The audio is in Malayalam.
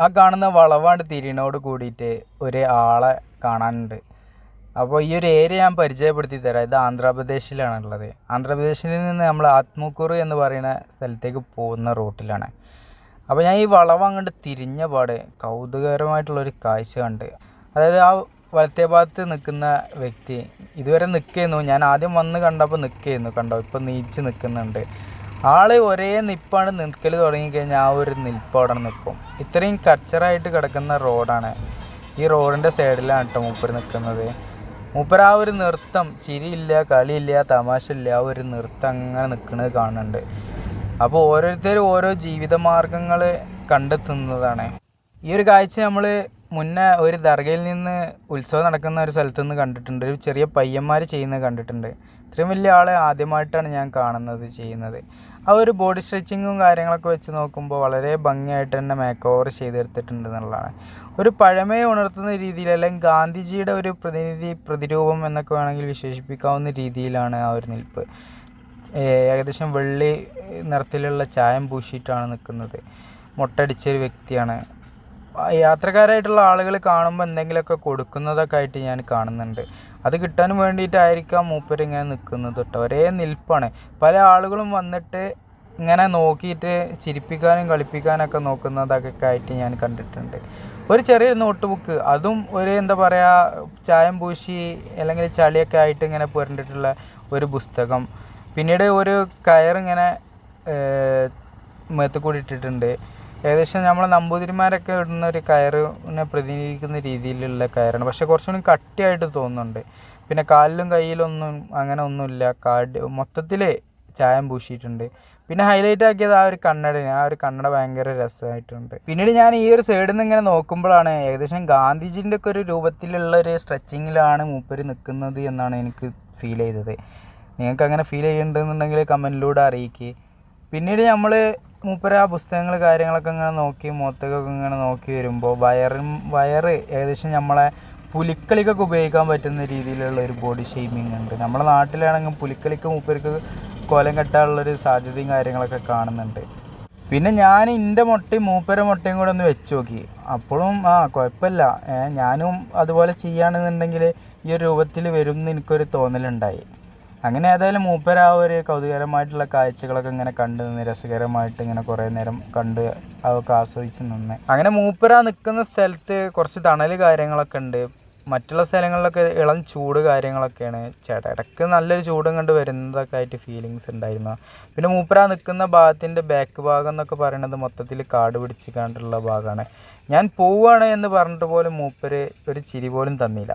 ആ കാണുന്ന വളവാണ്ട് തിരിയണോട് കൂടിയിട്ട് ഒരു ആളെ കാണാനുണ്ട്. അപ്പോൾ ഈ ഒരു ഏരിയ ഞാൻ പരിചയപ്പെടുത്തി തരാം. ഇത് ആന്ധ്രാപ്രദേശിലാണുള്ളത്. ആന്ധ്രാപ്രദേശിൽ നിന്ന് നമ്മൾ ആത്മൂക്കൂറ് എന്ന് പറയുന്ന സ്ഥലത്തേക്ക് പോകുന്ന റൂട്ടിലാണ്. അപ്പോൾ ഞാൻ ഈ വളവ് അങ്ങോട്ട് തിരിഞ്ഞ പാടെ കൗതുകകരമായിട്ടുള്ളൊരു കാഴ്ച കണ്ട്. അതായത് ആ വലത്തേ ഭാഗത്ത് നിൽക്കുന്ന വ്യക്തി ഇതുവരെ നിൽക്കുന്നു. ഞാൻ ആദ്യം വന്ന് കണ്ടപ്പോൾ കണ്ടോ, ഇപ്പം നീച്ച് നിൽക്കുന്നുണ്ട്. ആള് ഒരേ നിപ്പാണ് നിൽക്കൽ തുടങ്ങിക്കഴിഞ്ഞാൽ ആ ഒരു നിൽപ്പ് അവിടെ നിൽക്കും. ഇത്രയും കച്ചറായിട്ട് കിടക്കുന്ന റോഡാണ്. ഈ റോഡിൻ്റെ സൈഡിലാണ് കേട്ടോ മൂപ്പര് നിൽക്കുന്നത്. മൂപ്പര് ആ ഒരു നൃത്തം, ചിരിയില്ല, കളിയില്ല, തമാശ ഇല്ല, ആ ഒരു നൃത്തം അങ്ങനെ നിൽക്കുന്നത് കാണുന്നുണ്ട്. അപ്പോൾ ഓരോരുത്തരും ഓരോ ജീവിതമാർഗങ്ങൾ കണ്ടെത്തുന്നതാണ്. ഈ ഒരു കാഴ്ച നമ്മൾ മുന്നേ ഒരു ദർഗയിൽ നിന്ന് ഉത്സവം നടക്കുന്ന ഒരു സ്ഥലത്ത് നിന്ന് കണ്ടിട്ടുണ്ട്. ഒരു ചെറിയ പയ്യന്മാർ ചെയ്യുന്നത് കണ്ടിട്ടുണ്ട്. ഇത്രയും വലിയ ആളെ ആദ്യമായിട്ടാണ് ഞാൻ കാണുന്നത് ചെയ്യുന്നത്. ആ ഒരു ബോഡി സ്ട്രെച്ചിങ്ങും കാര്യങ്ങളൊക്കെ വെച്ച് നോക്കുമ്പോൾ വളരെ ഭംഗിയായിട്ട് തന്നെ മേക്ക് ഓവർ ചെയ്തെടുത്തിട്ടുണ്ട് എന്നുള്ളതാണ്. ഒരു പഴമയെ ഉണർത്തുന്ന രീതിയിൽ, അല്ലെങ്കിൽ ഗാന്ധിജിയുടെ ഒരു പ്രതിരൂപം എന്നൊക്കെ വേണമെങ്കിൽ വിശേഷിപ്പിക്കാവുന്ന രീതിയിലാണ് ആ ഒരു നിൽപ്പ്. ഏകദേശം വെള്ളി നിറത്തിലുള്ള ചായം പൂശിയിട്ടാണ് നിൽക്കുന്നത്. മൊട്ടടിച്ചൊരു വ്യക്തിയാണ്. യാത്രക്കാരായിട്ടുള്ള ആളുകൾ കാണുമ്പോൾ എന്തെങ്കിലുമൊക്കെ കൊടുക്കുന്നതൊക്കെ ആയിട്ട് ഞാൻ കാണുന്നുണ്ട്. അത് കിട്ടാൻ വേണ്ടിയിട്ടായിരിക്കാം മൂപ്പര് ഇങ്ങനെ നിൽക്കുന്നത് കേട്ടോ. ഒരേ നിൽപ്പാണ്. പല ആളുകളും വന്നിട്ട് ഇങ്ങനെ നോക്കിയിട്ട് ചിരിപ്പിക്കാനും കളിപ്പിക്കാനൊക്കെ നോക്കുന്നതൊക്കെ ആയിട്ട് ഞാൻ കണ്ടിട്ടുണ്ട്. ഒരു ചെറിയ നോട്ട് ബുക്ക്, അതും ഒരു എന്താ പറയുക, ചായം പൂശി അല്ലെങ്കിൽ ചളിയൊക്കെ ആയിട്ട് ഇങ്ങനെ പുരണ്ടിട്ടുള്ള ഒരു പുസ്തകം. പിന്നീട് ഒരു കയറിങ്ങനെ മേത്ത് കൂടി ഇട്ടിട്ടുണ്ട്. ഏകദേശം നമ്മളെ നമ്പൂതിരിമാരൊക്കെ ഇടുന്ന ഒരു കയറിനെ പ്രതിനിധീകരിക്കുന്ന രീതിയിലുള്ള കയറാണ്. പക്ഷേ കുറച്ചുകൂടി കട്ടിയായിട്ട് തോന്നുന്നുണ്ട്. പിന്നെ കാലിലും കയ്യിലൊന്നും അങ്ങനെ ഒന്നുമില്ല. മൊത്തത്തിൽ ചായം പൂശിയിട്ടുണ്ട്. പിന്നെ ഹൈലൈറ്റ് ആക്കിയത് ആ ഒരു കണ്ണട ഭയങ്കര രസമായിട്ടുണ്ട്. പിന്നീട് ഞാൻ ഈ ഒരു സൈഡിൽ നിന്ന് ഇങ്ങനെ നോക്കുമ്പോഴാണ് ഏകദേശം ഗാന്ധിജിൻ്റെ ഒക്കെ ഒരു രൂപത്തിലുള്ള ഒരു സ്ട്രെച്ചിങ്ങിലാണ് മൂപ്പര് നിൽക്കുന്നത് എന്നാണ് എനിക്ക് ഫീൽ ചെയ്തത്. നിങ്ങൾക്ക് അങ്ങനെ ഫീൽ ചെയ്യുന്നുണ്ടെന്നുണ്ടെങ്കിൽ കമൻറ്റിലൂടെ അറിയിക്കുക. പിന്നീട് നമ്മൾ മൂപ്പര് ആ പുസ്തകങ്ങൾ കാര്യങ്ങളൊക്കെ ഇങ്ങനെ നോക്കി മുഖത്തേക്കൊക്കെ ഇങ്ങനെ നോക്കി വരുമ്പോൾ വയറ് ഏകദേശം നമ്മളെ പുലിക്കളിക്കൊക്കെ ഉപയോഗിക്കാൻ പറ്റുന്ന രീതിയിലുള്ള ഒരു ബോഡി ഷേമിങ് ഉണ്ട്. നമ്മുടെ നാട്ടിലാണെങ്കിൽ പുലിക്കളിക്ക് മൂപ്പർക്ക് കോലം കെട്ടാനുള്ളൊരു സാധ്യതയും കാര്യങ്ങളൊക്കെ കാണുന്നുണ്ട്. പിന്നെ ഞാൻ എൻ്റെ മുട്ടയും മൂപ്പരെ മുട്ടയും കൂടെ ഒന്ന് വെച്ച് നോക്കി. അപ്പോഴും കുഴപ്പമില്ല, ഞാനും അതുപോലെ ചെയ്യുകയാണെന്നുണ്ടെങ്കിൽ ഈ ഒരു രൂപത്തിൽ വരും എന്ന് എനിക്കൊരു തോന്നലുണ്ടായി. അങ്ങനെ ഏതായാലും മൂപ്പര ആ ഒരു കൗതുകരമായിട്ടുള്ള കാഴ്ചകളൊക്കെ ഇങ്ങനെ കണ്ടു നിന്ന് രസകരമായിട്ട് ഇങ്ങനെ കുറേ നേരം കണ്ട് അതൊക്കെ ആസ്വദിച്ച് നിന്ന്. അങ്ങനെ മൂപ്പര നിൽക്കുന്ന സ്ഥലത്ത് കുറച്ച് തണൽ കാര്യങ്ങളൊക്കെ ഉണ്ട്. മറ്റുള്ള സ്ഥലങ്ങളിലൊക്കെ ഇളം ചൂട് കാര്യങ്ങളൊക്കെയാണ്. ഇടയ്ക്ക് നല്ലൊരു ചൂടും കണ്ട് വരുന്നതൊക്കെ ആയിട്ട് ഫീലിങ്സ് ഉണ്ടായിരുന്നു. പിന്നെ മൂപ്പര നിൽക്കുന്ന ഭാഗത്തിൻ്റെ ബാക്ക് ഭാഗം എന്നൊക്കെ പറയുന്നത് മൊത്തത്തിൽ കാട് പിടിച്ച് കണ്ടുള്ള ഭാഗമാണ്. ഞാൻ പോവുകയാണ് എന്ന് പറഞ്ഞിട്ട് പോലും മൂപ്പര് ഒരു ചിരി പോലും തന്നില്ല.